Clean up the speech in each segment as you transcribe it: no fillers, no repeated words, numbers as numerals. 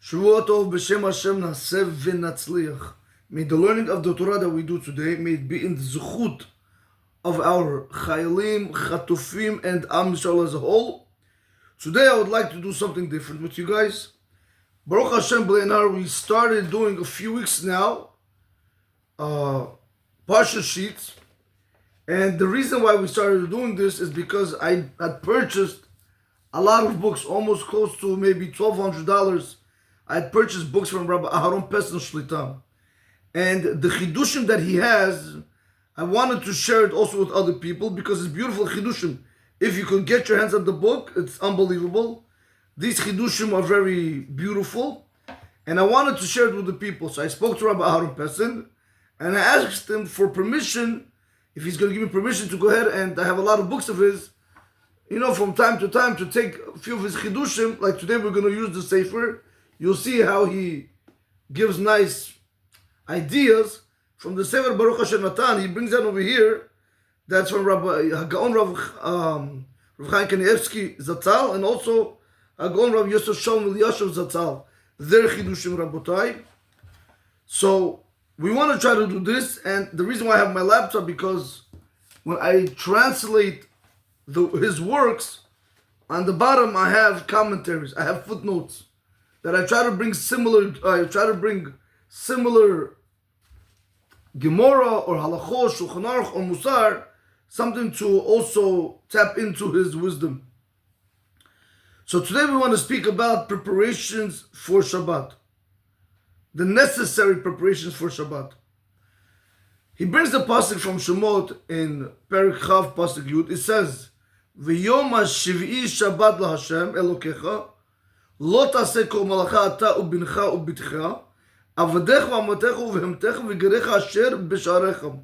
Shavua Tov b'Shem Hashem Nasev v'Natzliach. May the learning of the Torah that we do today, may it be in the zechut of our Chayalim, Chatufim, and Am Yisrael as a whole. Today I would like to do something different with you guys. Baruch Hashem B'leinar, we started doing a few weeks now, Parsha sheets. And the reason why we started doing this is because I had purchased a lot of books, almost close to maybe $1,200. I had purchased books from Rabbi Aharon Pesach Shlita. And the chidushim that he has, I wanted to share it also with other people because it's beautiful chidushim. If you can get your hands on the book, it's unbelievable. These chidushim are very beautiful. And I wanted to share it with the people. So I spoke to Rabbi Aharon Pesach and I asked him for permission, if he's going to give me permission to go ahead, and I have a lot of books of his, from time to time to take a few of his chidushim. Like today we're going to use the Sefer. You'll see how he gives nice ideas from the Sefer Baruch Hashem Natan. He brings that over here. That's from Rabbi Hagaon Rav Chaim Igal Zatzal, and also Hagaon Rav Yosef Shalom Eliashav Zatzal. Their chidushim Rabotai. So we want to try to do this, and the reason why I have my laptop, because when I translate his works, on the bottom I have commentaries, I have footnotes that I try to bring similar. Gemara or Halachot, Shulchan Aruch or Musar, something to also tap into his wisdom. So today we want to speak about preparations for Shabbat. The necessary preparations for Shabbat. He brings the pasuk from Shemot in Perek Chav pasuk Yud. It says, "V'yom hashiv'i Shabbat laHashem Elokecha, lo taseh kol malacha ata ubincha ubitcha, avadecha v'amatecha uvehemtecha v'gerecha asher b'sharecha."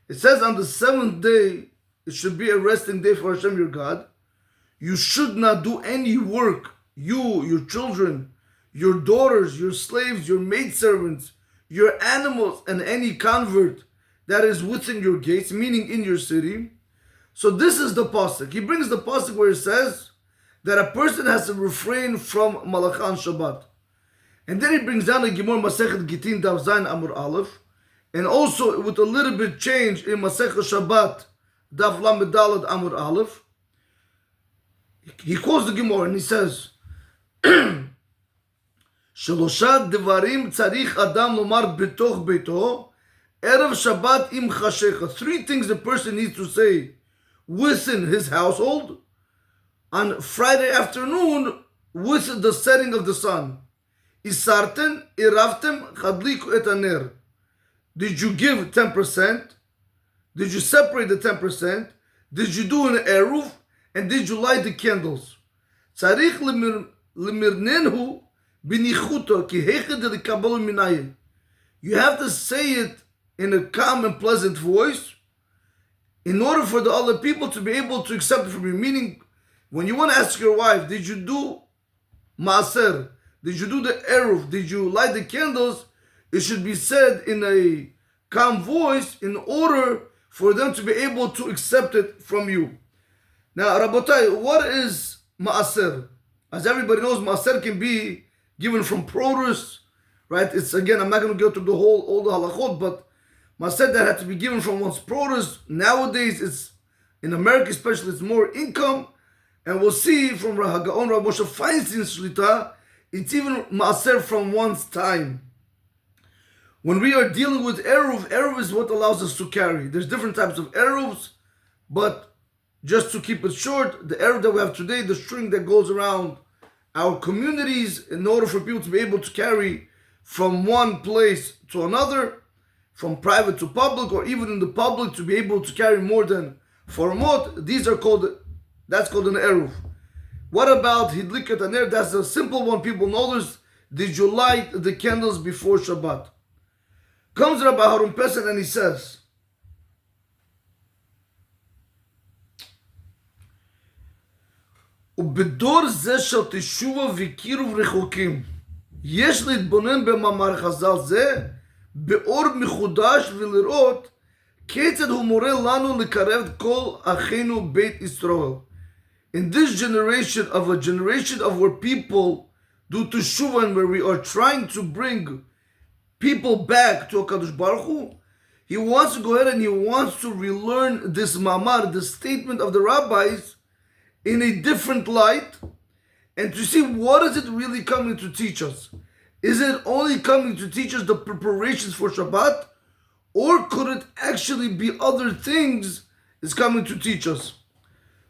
It says on the seventh day, it should be a resting day for Hashem your God. You should not do any work, you, your children, your daughters, your slaves, your maidservants, your animals, and any convert that is within your gates, meaning in your city. So this is the pasuk. He brings the pasuk where it says that a person has to refrain from malacha on Shabbat. And then he brings down the Gemara Masechet Gitin Daf Zayin Amud Aleph, and also with a little bit change in Masechet Shabbat Daf Lamed Daled Amud Aleph. He quotes the Gemara and he says, Shelosha devarim tzarich adam lomar betoch beito erev Shabbat im chashecha. Three things the person needs to say within his household on Friday afternoon with the setting of the sun. Isarten iravtem chadliku et aner. Did you give 10%? Did you separate the 10%? Did you do an eruv? And did you light the candles? Tzarich lemirnenhu binichuta ki hechad lekabelu minayin. You have to say it in a calm and pleasant voice in order for the other people to be able to accept it from you. Meaning, when you want to ask your wife, did you do maaser? Did you do the eruv? Did you light the candles? It should be said in a calm voice in order for them to be able to accept it from you. Now, Rabotai, what is maaser? As everybody knows, maaser can be given from produce, right? It's, again, I'm not going to go through all the halachot, but maaser that had to be given from one's produce. Nowadays, it's, in America especially, it's more income. And we'll see from Hagaon Rav Moshe Feinstein's Shlita, it's even maaser from one's time. When we are dealing with eruv, eruv is what allows us to carry. There's different types of eruvs, but just to keep it short, the eruv that we have today, the string that goes around our communities in order for people to be able to carry from one place to another, from private to public, or even in the public to be able to carry more than 4 mot, that's called an eruv. What about hidlikat aner? That's a simple one people know. This. Did you light the candles before Shabbat? Comes Rabbi Aharon Pesach and he says, ובדור זה של תשובה וקירוב רחוקים, יש להתבונן במאמר חז"ל זה, באור מחודש ולראות כיצד הוא מורה לנו לקרב את כל אחינו בית ישראל. In this generation of where people do teshuvah, where we are trying to bring people back to HaKadosh Baruch Hu, he wants to go ahead and he wants to relearn this mamar, the statement of the rabbis, in a different light, and to see what is it really coming to teach us. Is it only coming to teach us the preparations for Shabbat, or could it actually be other things it's coming to teach us?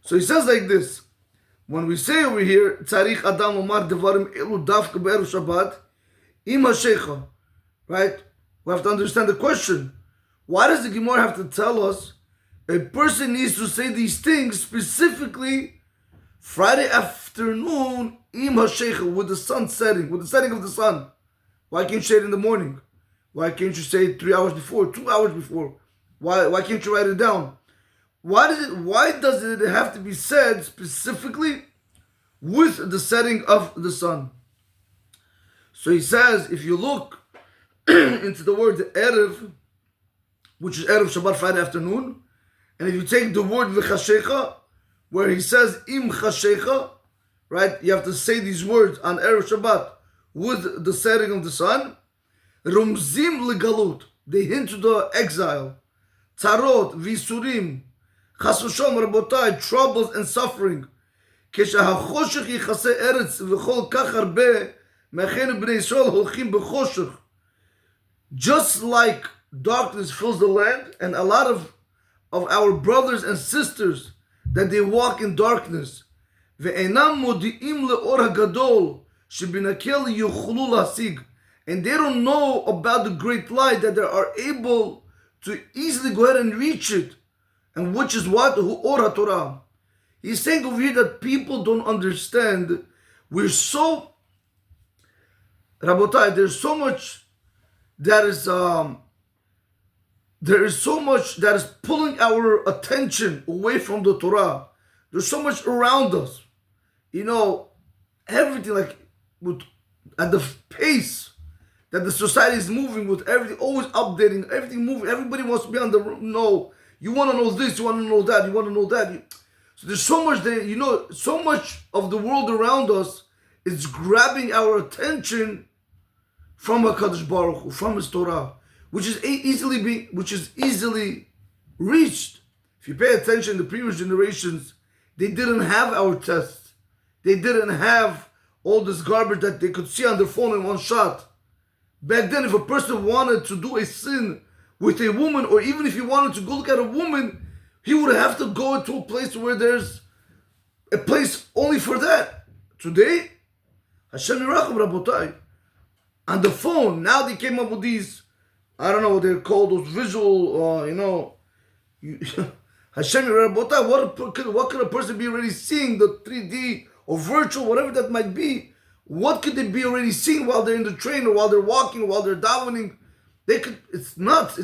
So he says like this, when we say over here, Tzarich Adam Omar Devarim Elu Dafka Be'erev Shabbat, Im HaShecha, right? We have to understand the question. Why does the Gemara have to tell us a person needs to say these things specifically Friday afternoon, Im HaShecha, with the sun setting, with the setting of the sun? Why can't you say it in the morning? Why can't you say it 3 hours before, 2 hours before? Why can't you write it down? Why does it have to be said specifically with the setting of the sun? So he says, if you look into the word Erev, which is Erev Shabbat, Friday afternoon, and if you take the word V'chashecha, where he says Im Chashecha, right? You have to say these words on Erev Shabbat with the setting of the sun. Rumzim legalut, they hint to the exile. Tzarot, Visurim, Chas v'sholom rabotai, troubles and suffering. כשהחושך יכסה ארץ וכל כך הרבה מאחינו בני ישראל הולכים בחושך. Just like darkness fills the land, and a lot of our brothers and sisters that they walk in darkness, ואינם מודיעים לאור הגדול שבנקל יוכלו להשיג, and they don't know about the great light that they are able to easily go ahead and reach it, and which is what? Hu Or HaTorah. He's saying over here that people don't understand. We're so, Rabotai, there's so much that is there is so much that is pulling our attention away from the Torah. There's so much around us. You know, everything like at the pace that the society is moving with, everything always updating, everything moving. Everybody wants to be on the no. You want to know this, you want to know that, you want to know that. So there's so much that, you know, so much of the world around us is grabbing our attention from HaKadosh Baruch Hu, from His Torah, which is easily reached. If you pay attention, the previous generations, they didn't have our tests. They didn't have all this garbage that they could see on their phone in one shot. Back then, if a person wanted to do a sin with a woman, or even if he wanted to go look at a woman, he would have to go to a place where there's a place only for that. Today, Hashem Yiracham Rabotai, on the phone, now they came up with these, I don't know what they're called, those visual, Hashem Rabotai, what could a person be already seeing, the 3D or virtual, whatever that might be? What could they be already seeing while they're in the train, or while they're walking, or while they're davening? It's nuts.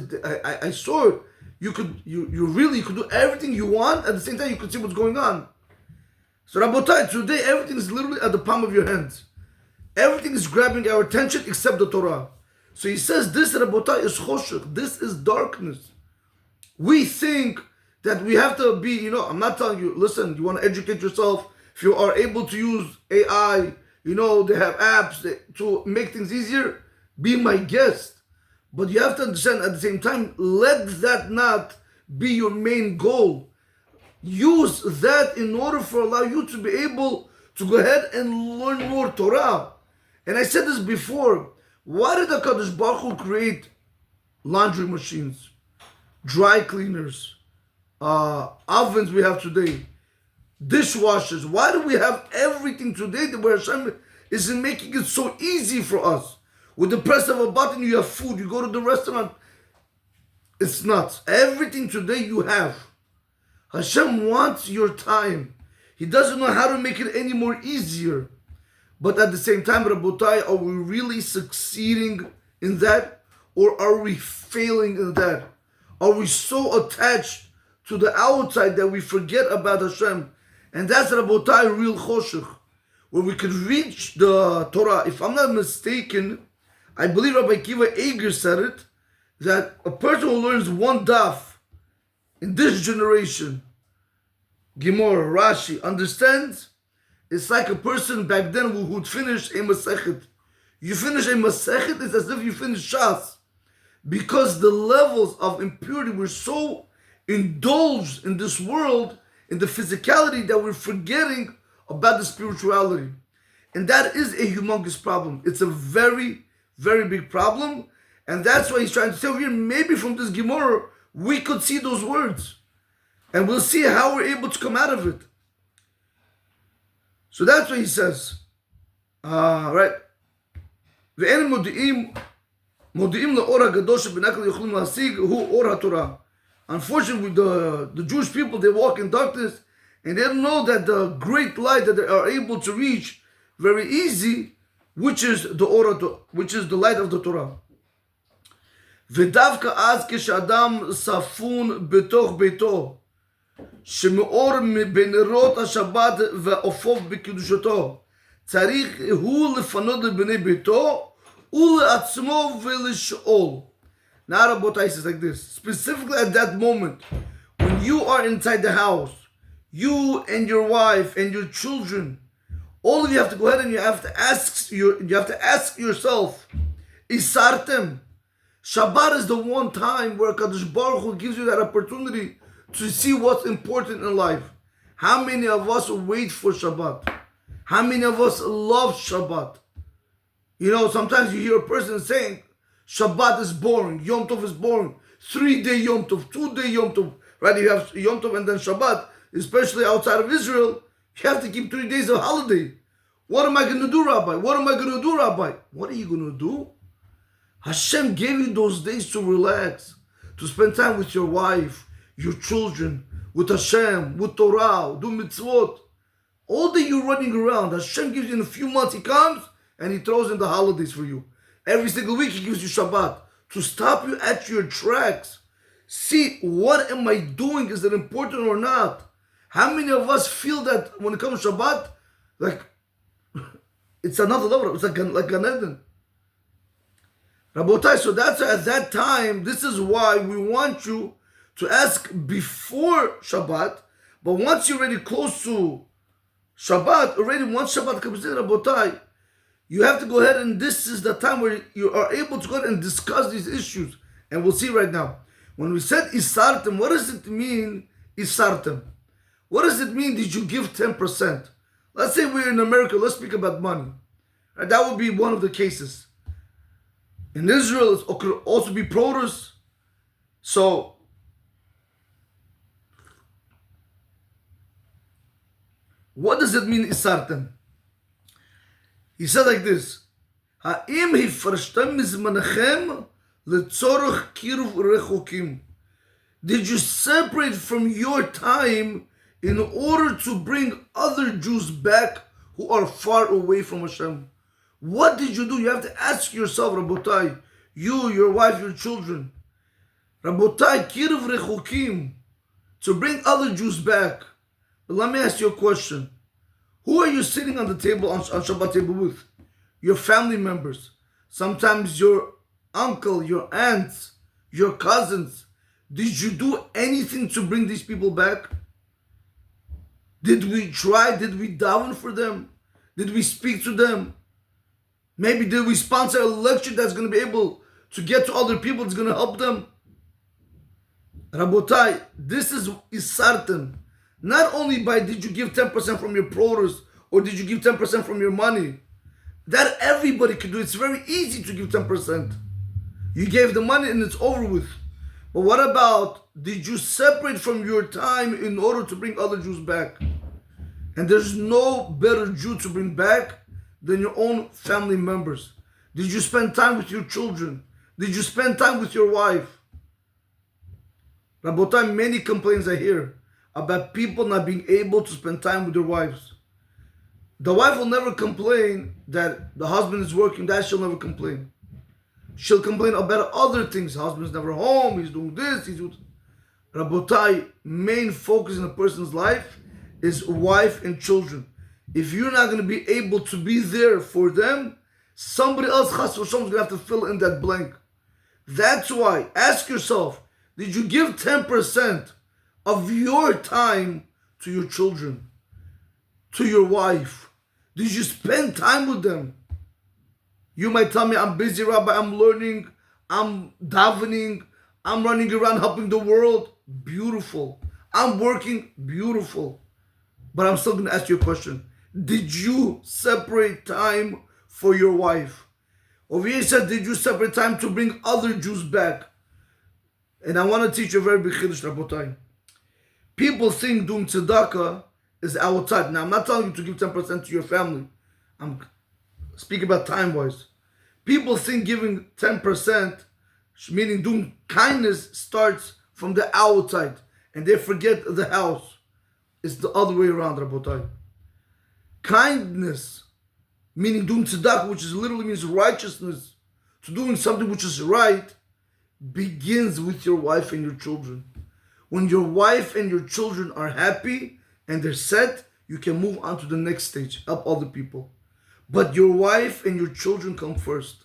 I saw it. You could do everything you want, at the same time you could see what's going on. So Rabotai, today everything is literally at the palm of your hands. Everything is grabbing our attention except the Torah. So he says this, Rabotai, is choshech. This is darkness. We think that we have to be, I'm not telling you, listen, you want to educate yourself. If you are able to use AI, they have apps to make things easier, be my guest. But you have to understand at the same time, let that not be your main goal. Use that in order for allow you to be able to go ahead and learn more Torah. And I said this before. Why did HaKadosh Baruch Hu create laundry machines, dry cleaners, ovens we have today, dishwashers? Why do we have everything today where Hashem isn't making it so easy for us? With the press of a button, you have food. You go to the restaurant. It's nuts. Everything today you have. Hashem wants your time. He doesn't know how to make it any more easier. But at the same time, Rabotai, are we really succeeding in that? Or are we failing in that? Are we so attached to the outside that we forget about Hashem? And that's Rabotai, real choshech. Where we could reach the Torah. If I'm not mistaken, I believe Rabbi Akiva Eger said it, that a person who learns one daf in this generation, Gemara, Rashi, understands, It's like a person back then who'd finish a Masechet. You finish a Masechet, it's as if you finish Shas. Because the levels of impurity were so indulged in this world, in the physicality, that we're forgetting about the spirituality. And that is a humongous problem. It's a very, very big problem. And that's why he's trying to say over here, maybe from this Gemara, we could see those words. And we'll see how we're able to come out of it. So that's what he says. Right. ואין מודיעים לאור הגדול שבנקל יכולים להשיג הוא אור התורה. Unfortunately, the Jewish people, they walk in darkness and they don't know that the great light that they are able to reach very easy, which is the light of the Torah. ודווקא אז כשאדם ספון בתוך ביתו, שמאור בנרות השבת ועופוף בקדושתו, צריך הוא לפנות לבני ביתו ולעצמו ולשאול. Now Rabotai says like this, specifically at that moment, when you are inside the house, you and your wife and your children, all of you have to go ahead and you have to ask yourself, Isartem. Shabbat is the one time where Kadosh Baruch Hu gives you that opportunity to see what's important in life. How many of us wait for Shabbat? How many of us love Shabbat? You know, sometimes you hear a person saying, Shabbat is boring, Yom Tov is boring, 3-day Yom Tov, 2-day Yom Tov, right? You have Yom Tov and then Shabbat, especially outside of Israel, you have to keep 3 days of holiday. What am I going to do, Rabbi? What am I going to do, Rabbi? What are you going to do? Hashem gave you those days to relax, to spend time with your wife, your children, with Hashem, with Torah, do mitzvot. All that you're running around, Hashem gives you in a few months, He comes and He throws in the holidays for you. Every single week He gives you Shabbat to stop you at your tracks. See, what am I doing? Is it important or not? How many of us feel that when it comes to Shabbat, like it's another level, it's like Gan Eden? Rabotai, so that's at that time, this is why we want you to ask before Shabbat, but once you're already close to Shabbat, once Shabbat comes in, Rabotai, you have to go ahead and this is the time where you are able to go ahead and discuss these issues. And we'll see right now. When we said Isartem, what does it mean, Isartem? What does it mean, did you give 10%? Let's say we're in America, let's speak about money. Right, that would be one of the cases. In Israel, it could also be produce. So, what does it mean, Isartem? He said like this, Ha'im hifrashtem mizmanechem letzorach kiruv rechokim. Did you separate from your time in order to bring other Jews back who are far away from Hashem? What did you do? You have to ask yourself, Rabotai, you, your wife, your children. Rabotai, kiruv rechokim, to bring other Jews back. But let me ask you a question. Who are you sitting on the table, on Shabbat table with? Your family members. Sometimes your uncle, your aunts, your cousins. Did you do anything to bring these people back? Did we try? Did we daven for them? Did we speak to them? Maybe did we sponsor a lecture that's going to be able to get to other people, that's going to help them? Rabotai, this is Isartem. Not only by did you give 10% from your produce or did you give 10% from your money. That everybody can do. It's very easy to give 10%. You gave the money and it's over with. But what about, did you separate from your time in order to bring other Jews back? And there's no better Jew to bring back than your own family members. Did you spend time with your children? Did you spend time with your wife? Rabotai, many complaints I hear about people not being able to spend time with their wives. The wife will never complain that the husband is working. That she'll never complain. She'll complain about other things. Husband's never home. He's doing this. He's doing... Rabotai, main focus in a person's life is wife and children. If you're not going to be able to be there for them, somebody else, Chas v'Shalom, is going to have to fill in that blank. That's why, ask yourself, did you give 10% of your time to your children, to your wife? Did you spend time with them? You might tell me, I'm busy, Rabbi, I'm learning, I'm davening, I'm running around helping the world. Beautiful. I'm working. Beautiful. But I'm still going to ask you a question. Did you separate time for your wife? Over here said, did you separate time to bring other Jews back? And I want to teach you a very big chiddush, Rabotai. People think doing tzedakah is outside. Now, I'm not telling you to give 10% to your family. I'm speaking about time-wise. People think giving 10%, meaning doing kindness, starts from the outside. And they forget the house. It's the other way around, Rabotai. Kindness, meaning doing tzedakah, which is literally means righteousness, to doing something which is right, begins with your wife and your children. When your wife and your children are happy and they're set, you can move on to the next stage, help other people. But your wife and your children come first.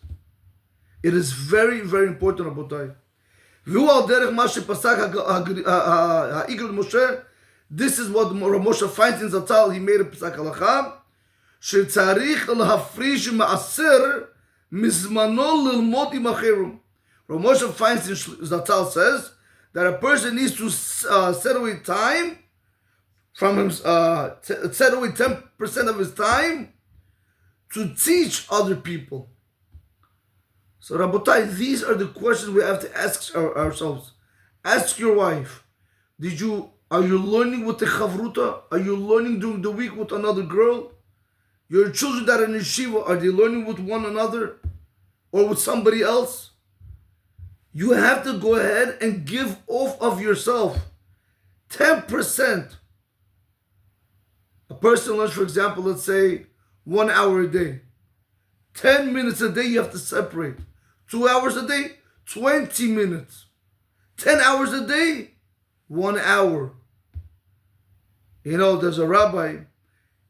It is very, very important, Rabotai. This is what Rav Moshe finds in Zatzal. He made a Pesach Halacha. שצריך להפריש מעשר מזמנו ללמוד עם אחרים. Rav Moshe finds in Zatzal says that a person needs to set away time from him, set away 10% of his time to teach other people. So Rabotai, these are the questions we have to ask ourselves. Ask your wife, are you learning with the chavruta? Are you learning during the week with another girl? Your children that are in yeshiva, are they learning with one another or with somebody else? You have to go ahead and give off of yourself 10%. A person learns, for example, let's say 1 hour a day. 10 minutes a day you have to separate. 2 hours a day, 20 minutes. 10 hours a day, 1 hour. You know, there's a rabbi,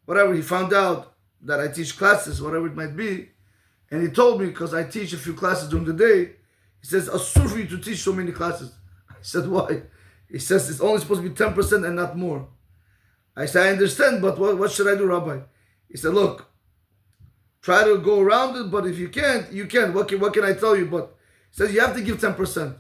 whatever, he found out that I teach classes, whatever it might be, and he told me, because I teach a few classes during the day, he says, asur for you to teach so many classes. I said, why? He says, it's only supposed to be 10% and not more. I said, I understand, but what should I do, Rabbi? He said, look, try to go around it, but if you can't, you can. What can I tell you? But he says, you have to give 10%.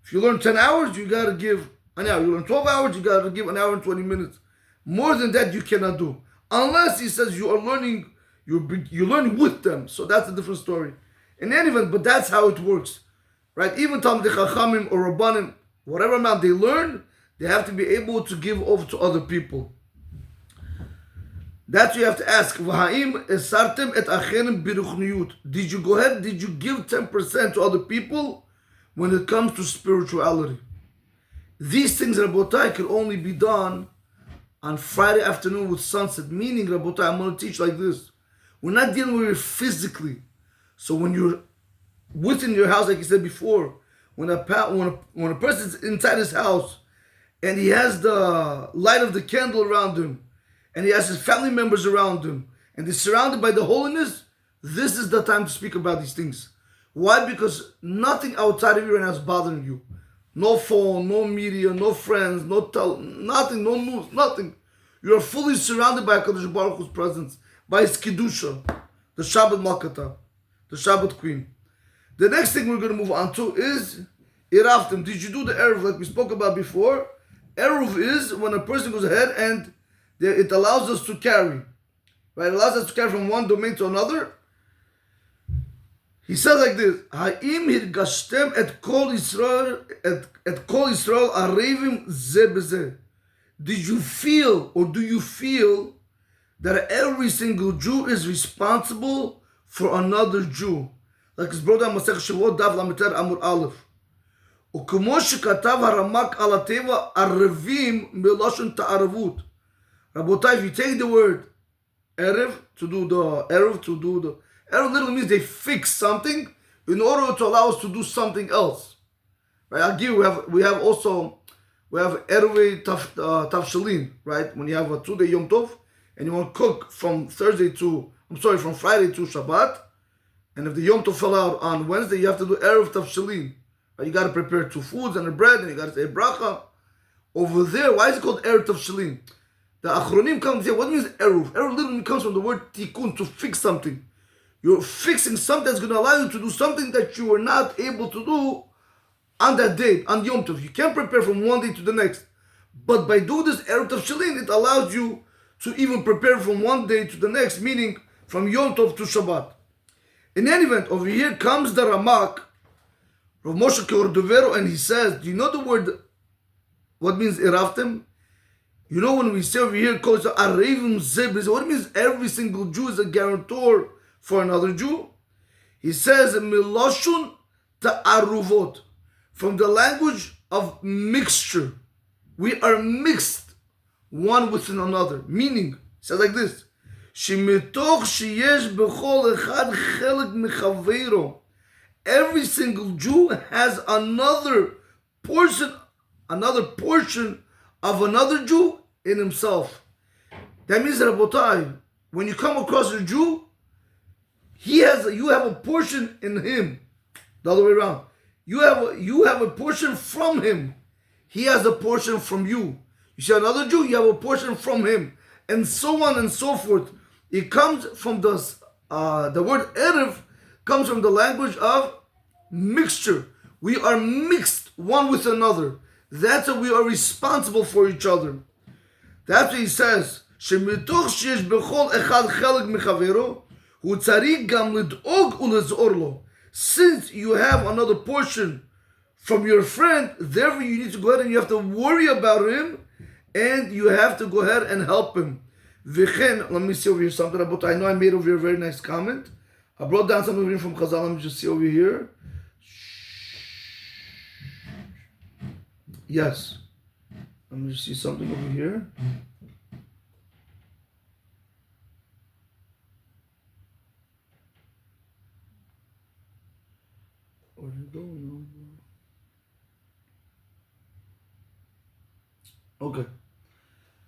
If you learn 10 hours, you got to give an hour. You learn 12 hours, you got to give an hour and 20 minutes. More than that, you cannot do. Unless he says you are learning, you're learning with them. So that's a different story. In any event, but that's how it works. Right? Even Talmidei Chachamim or Rabbanim, whatever amount they learn, they have to be able to give over to other people. That's what you have to ask. Did you go ahead, did you give 10% to other people when it comes to spirituality? These things, Rabotai, can only be done on Friday afternoon with sunset. Meaning, Rabotai, I'm going to teach like this. We're not dealing with it physically. So when you're within your house, like you said before, when a person's inside his house and he has the light of the candle around him and he has his family members around him and they're surrounded by the holiness, this is the time to speak about these things. Why? Because nothing outside of you right now is bothering you. No phone, no media, no friends, nothing, no news, nothing. You are fully surrounded by HaKadosh Baruch Hu's presence, by His Kedusha, the Shabbat Malkata, the Shabbat Queen. The next thing we're going to move on to is Iraftim. Did you do the Eruv like we spoke about before? Eruv is when a person goes ahead and it allows us to carry. Right? It allows us to carry from one domain to another. He says like this: Ha'im hirgashtem et kol Yisrael arevim ze beze. Did you feel or do you feel that every single Jew is responsible for another Jew? Like his brother Masech Shavuot Dav Lameter Amur Aleph. וכמו שכתב הרמק על הטבע ערבים מלושן ta'aravut. Rabotai, if you take the word Erev to do the Erev literally means they fix something in order to allow us to do something else. Right? I'll give you, we have Erev Tavshalin, right? When you have a 2-day Yom Tov and you want to cook from Friday to Shabbat, and if the Yom Tov fell out on Wednesday, you have to do Erev Tavshalin. Right? You got to prepare 2 foods and a bread, and you got to say bracha. Over there, why is it called Erev Tavshalin? The Achronim come and say, what means Eruv? Eruv literally comes from the word tikkun, to fix something. You're fixing something that's going to allow you to do something that you were not able to do on that day, on Yom Tov. You can't prepare from one day to the next. But by doing this Erev Tavshilin, it allows you to even prepare from one day to the next, meaning from Yom Tov to Shabbat. In any event, over here comes the Ramak, Rav Moshe Cordovero, and he says, do you know the word, what means Iraftem? You know when we say over here, what it means every single Jew is a guarantor for another Jew? He says, Miloshun ta'aruvot, from the language of mixture. We are mixed one with another. Meaning, it says like this, שמתוך שיש בכל אחד חלק מחברו. Every single Jew has another portion of another Jew in himself. That means, Rabotai, when you come across a Jew, you have a portion in him. The other way around. You have a portion from him. He has a portion from you. You see another Jew, you have a portion from him. And so on and so forth. It comes from the word Erev comes from the language of mixture. We are mixed one with another. That's why we are responsible for each other. That's what he says. שמתוך שיש בכל אחד חלק מחברו, הוא צריך גם לדאוג ולעזור לו. Since you have another portion from your friend, therefore you need to go ahead and you have to worry about him, and you have to go ahead and help him. V'chen, let me see over here something, but I know I made over here a very nice comment. I brought down something over here from Chazal. Let me just see over here. Yes. Let me just see something over here. Where'd it go? Okay.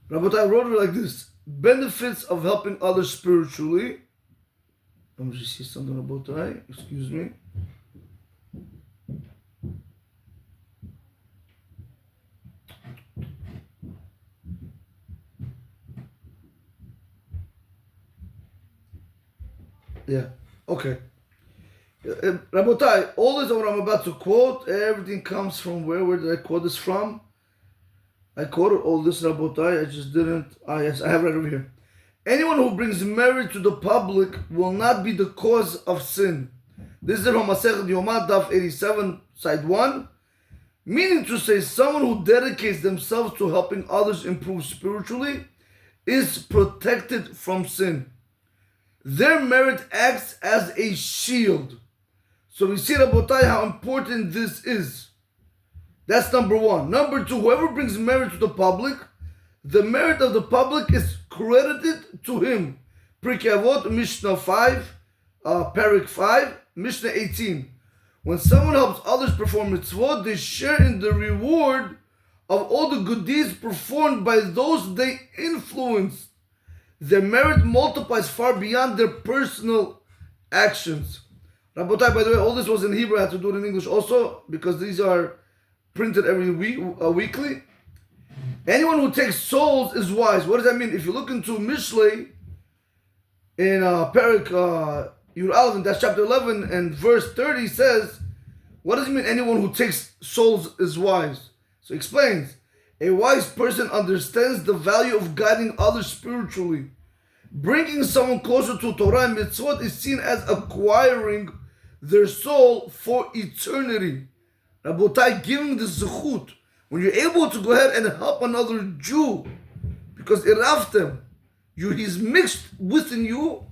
Rabotai wrote it like this. Benefits of helping others spiritually. Let me just see something about that. Excuse me. Yeah. Okay. Rabotai, all this what I'm about to quote, everything comes from where? Where did I quote this from? I quoted all this, Rabotai. I just didn't. Yes, I have it right over here. Anyone who brings merit to the public will not be the cause of sin. This is from Masechet Yomah, Daf 87, side 1. Meaning to say, someone who dedicates themselves to helping others improve spiritually is protected from sin. Their merit acts as a shield. So we see, Rabotai, how important this is. That's number one. Number two, whoever brings merit to the public, the merit of the public is credited to him. Pirkei Avot, Mishnah 5, Parak 5, Mishnah 18. When someone helps others perform mitzvot, they share in the reward of all the good deeds performed by those they influenced. Their merit multiplies far beyond their personal actions. Rabotai, by the way, all this was in Hebrew. I had to do it in English also because these are printed every week, weekly. Anyone who takes souls is wise. What does that mean? If you look into Mishlei in Parak Yud Aleph, that's chapter 11 and verse 30 says, what does it mean anyone who takes souls is wise? So he explains, a wise person understands the value of guiding others spiritually. Bringing someone closer to Torah and mitzvot is seen as acquiring their soul for eternity. Rabotai, giving the zechut, when you're able to go ahead and help another Jew, because iraftem, he's mixed within you,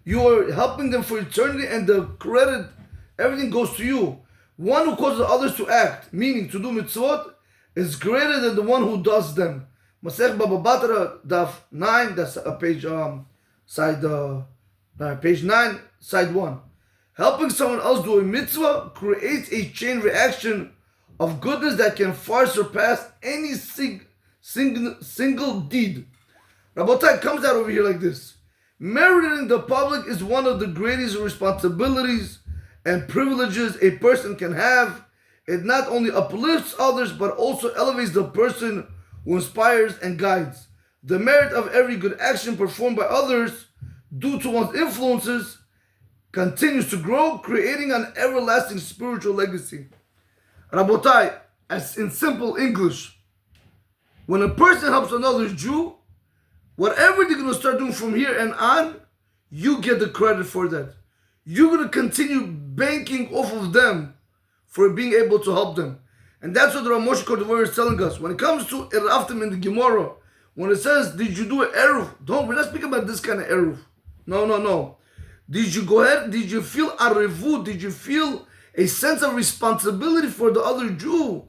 you are helping them for eternity, and the credit, everything goes to you. One who causes others to act, meaning to do mitzvot, is greater than the one who does them. Masech Baba Batra, Daf 9, that's page 9, side 1. Helping someone else do a mitzvah creates a chain reaction of goodness that can far surpass any single deed. Rabotai comes out over here like this. Meriting the public is one of the greatest responsibilities and privileges a person can have. It not only uplifts others, but also elevates the person who inspires and guides. The merit of every good action performed by others due to one's influences continues to grow, creating an everlasting spiritual legacy. Rabotai, as in simple English, when a person helps another Jew, whatever they're going to start doing from here and on, you get the credit for that. You're going to continue banking off of them for being able to help them. And that's what the Rav Moshe Cordovero is telling us. When it comes to Iraftim in the Gemara, when it says, did you do an Eruv? We're not speaking about this kind of Eruv. No. Did you go ahead? Did you feel Arevut? Did you feel a sense of responsibility for the other Jew?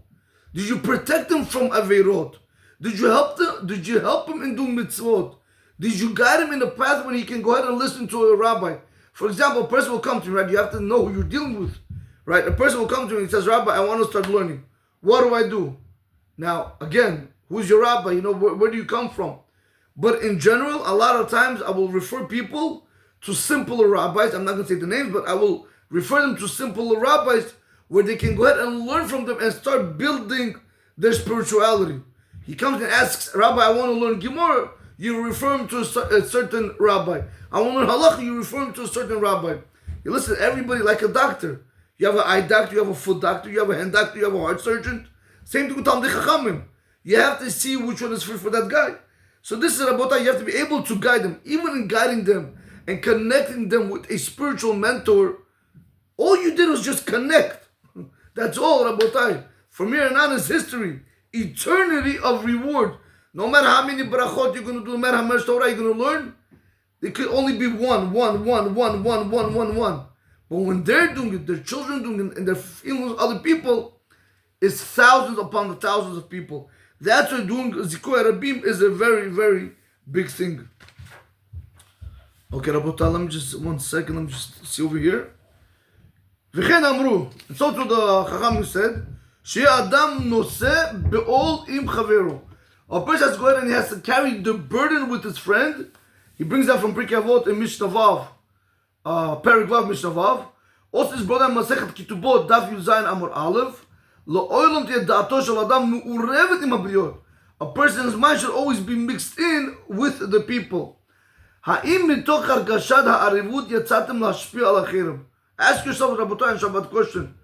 Did you protect him from Averot? Did you help them? Did you help him in doing mitzvot? Did you guide him in the path when he can go ahead and listen to a rabbi? For example, a person will come to you, right? You have to know who you're dealing with, right? A person will come to you and he says, Rabbi, I want to start learning. What do I do? Now, again, who's your rabbi? You know, where do you come from? But in general, a lot of times I will refer people to simpler rabbis. I'm not going to say the names, but I will refer them to simpler rabbis where they can go ahead and learn from them and start building their spirituality. He comes and asks, Rabbi, I want to learn Gemara. You refer him to a certain rabbi. I want to learn Halacha. You refer him to a certain rabbi. You listen, everybody like a doctor. You have an eye doctor, you have a foot doctor, you have a hand doctor, you have a heart surgeon. Same thing with Talmidei Chachamim. You have to see which one is free for that guy. So this is Rabotai, you have to be able to guide them. Even in guiding them and connecting them with a spiritual mentor, all you did was just connect. That's all, Rabotai. From here on is history. Eternity of reward. No matter how many brachot you're going to do, no matter how much Torah you're going to learn, there could only be one. But when they're doing it, their children doing it, and they're influencing other people, it's thousands upon the thousands of people. That's why doing Zikui Rabim is a very, very big thing. Okay, Rabotai, let me just, 1 second, let me just see over here. V'chen amru, and so to the Chacham said, She'eh Adam noseh be'ol im chavero. A person has to go ahead and he has to carry the burden with his friend. He brings that from Pirkei Avot in Mishnah Vav, Perek Vav Mishnah Vav. Also his brother Masechet Ketubot Daf Yud Zayin Amor Aleph. Lo'olam tiyeh da'ato shel Adam mu'urevet im habriot. A person's mind should always be mixed in with the people. Ha'im mitoch hargashad ha'arevut yatzatem lashpil al achirim. Ask yourself, Rabotai, and Shabbat question.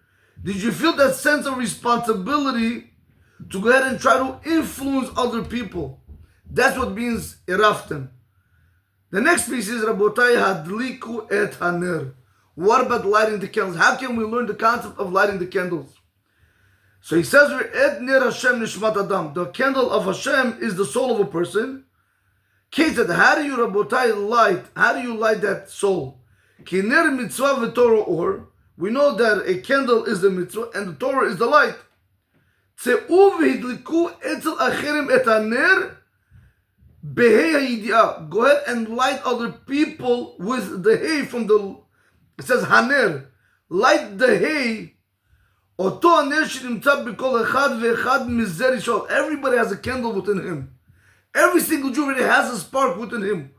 Did you feel that sense of responsibility to go ahead and try to influence other people? That's what means iraftem. The next piece is Rabotai hadliku et haner. What about lighting the candles? How can we learn the concept of lighting the candles? So he says here, et ner Hashem nishmat adam. The candle of Hashem is the soul of a person. Kate said, how do you Rabotai light? How do you light that soul? Ki ner mitzvah v'torah or. We know that a candle is the mitzvah and the Torah is the light. Tzeu v'hidliku etzel acherim et haner behei ha'yidiah. Go ahead and light other people with the hay from the, it says haner. Light the hay. Oto haner shenimtza b'kol echad ve'echad mizer yishol. Everybody has a candle within him. Every single Jew already has a spark within him.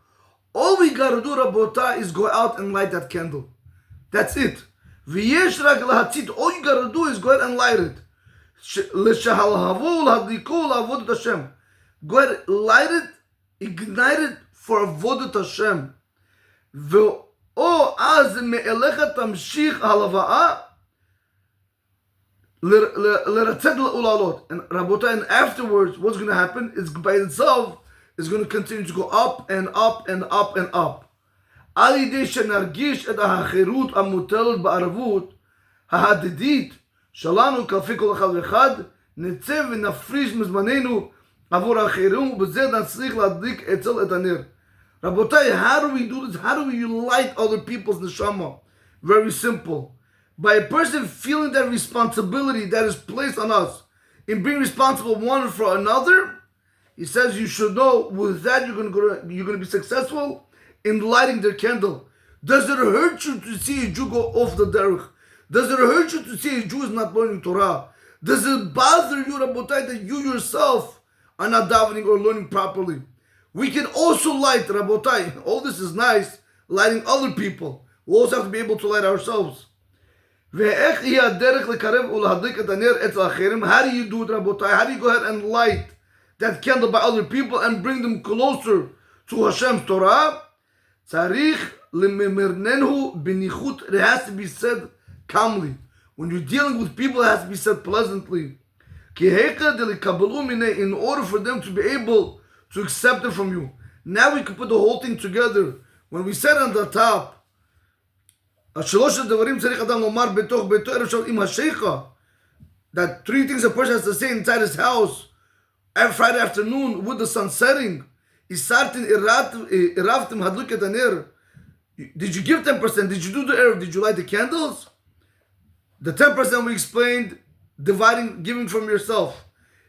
All we gotta do, Rabotai, is go out and light that candle. That's it. All you gotta do is go ahead and light it. Go ahead, light it, ignite it for avodat Hashem. And Rabotai, and afterwards, what's going to happen is by itself is going to continue to go up and up and up and up. על ידי שנרגיש את החירות המוטלת בערבות ההדדית שלנו כלפי כל אחד ואחד, נצא ונפריש מזמננו עבור האחרים, ובזה נצליח להדליק אצל את הנר. Rabotai, how do we do this? How do we light other people's neshama? Very simple. By a person feeling that responsibility that is placed on us in being responsible one for another, he says you should know with that you're going to be successful in lighting their candle. Does it hurt you to see a Jew go off the derech? Does it hurt you to see a Jew is not learning Torah? Does it bother you, Rabotai, that you yourself are not davening or learning properly? We can also light, Rabotai. All this is nice, lighting other people. We also have to be able to light ourselves. How do you do it, Rabotai? How do you go ahead and light that candle by other people and bring them closer to Hashem's Torah, tzarich lememirnenhu benichut. It has to be said calmly. When you're dealing with people, it has to be said pleasantly. In order for them to be able to accept it from you. Now we can put the whole thing together. When we said on the top, that three things a person has to say inside his house every Friday afternoon with the sun setting. Did you give 10%? Did you do the Erev? Did you light the candles? The 10% we explained, dividing, giving from yourself.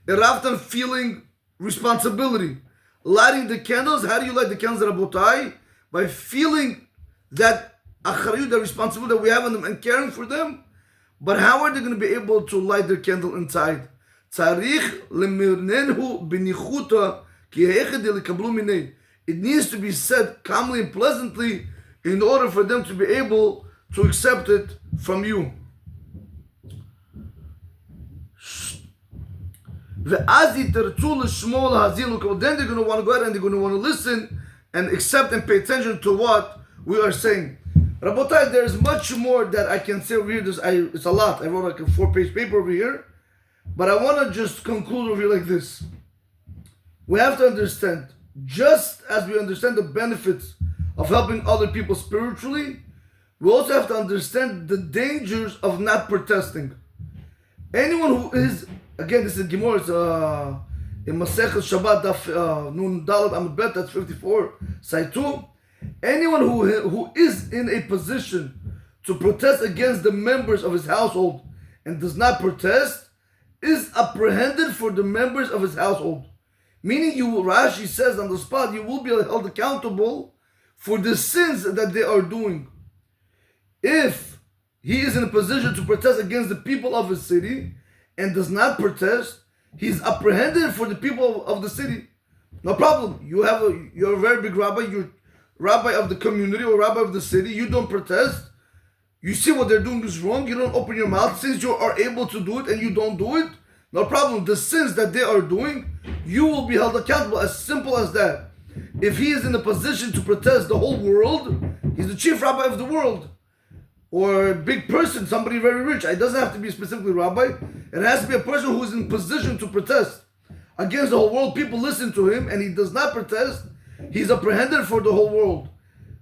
Iraftim, feeling responsibility. Lighting the candles, how do you light the candles, Rabotai? By feeling that achariyut, the responsibility that we have on them and caring for them. But how are they going to be able to light their candle inside? Tzarich lemirnenhu benichuta ki he'echad likablu minei. It needs to be said calmly and pleasantly in order for them to be able to accept it from you. Then they're going to want to go ahead and they're going to want to listen and accept and pay attention to what we are saying. Rabotai, there's much more that I can say over here. It's a lot. I wrote like a 4-page paper over here. But I want to just conclude over here like this. We have to understand, just as we understand the benefits of helping other people spiritually, we also have to understand the dangers of not protesting. Anyone who is, again, this is Gemara, it's in Masechet Shabbat, Daf Nun Dalet Amud Bet, that's 54, side 2. Anyone who is in a position to protest against the members of his household and does not protest is apprehended for the members of his household. Meaning, Rashi says on the spot, you will be held accountable for the sins that they are doing. If he is in a position to protest against the people of his city and does not protest, he is apprehended for the people of the city. No problem. You're a very big rabbi, you're rabbi of the community or rabbi of the city, you don't protest. You see what they're doing is wrong, you don't open your mouth. Since you are able to do it and you don't do it, no problem. The sins that they are doing, you will be held accountable. As simple as that. If he is in a position to protest the whole world, he's the chief rabbi of the world. Or a big person, somebody very rich. It doesn't have to be specifically rabbi. It has to be a person who is in position to protest against the whole world. People listen to him and he does not protest. He's apprehended for the whole world.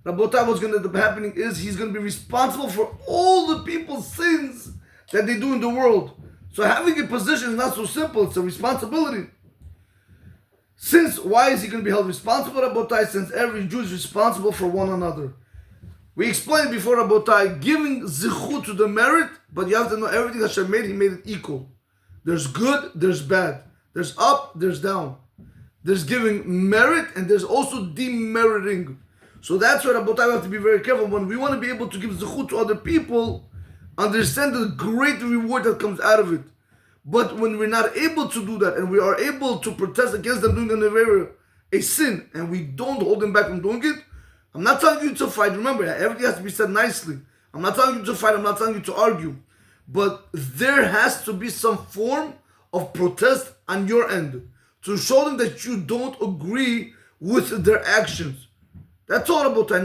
Rabotai, what's going to end up happening is he's going to be responsible for all the people's sins that they do in the world. So having a position is not so simple. It's a responsibility. Why is he going to be held responsible, Rabotai? Since every Jew is responsible for one another. We explained before, Rabotai, giving zichut to the merit, but you have to know everything Hashem made, he made it equal. There's good, there's bad. There's up, there's down. There's giving merit, and there's also demeriting. So that's why, Rabotai, we have to be very careful. When we want to be able to give zichut to other people, understand the great reward that comes out of it. But when we're not able to do that, and we are able to protest against them doing a sin, and we don't hold them back from doing it, I'm not telling you to fight. Remember, everything has to be said nicely. I'm not telling you to fight. I'm not telling you to argue. But there has to be some form of protest on your end to show them that you don't agree with their actions. That's all about that.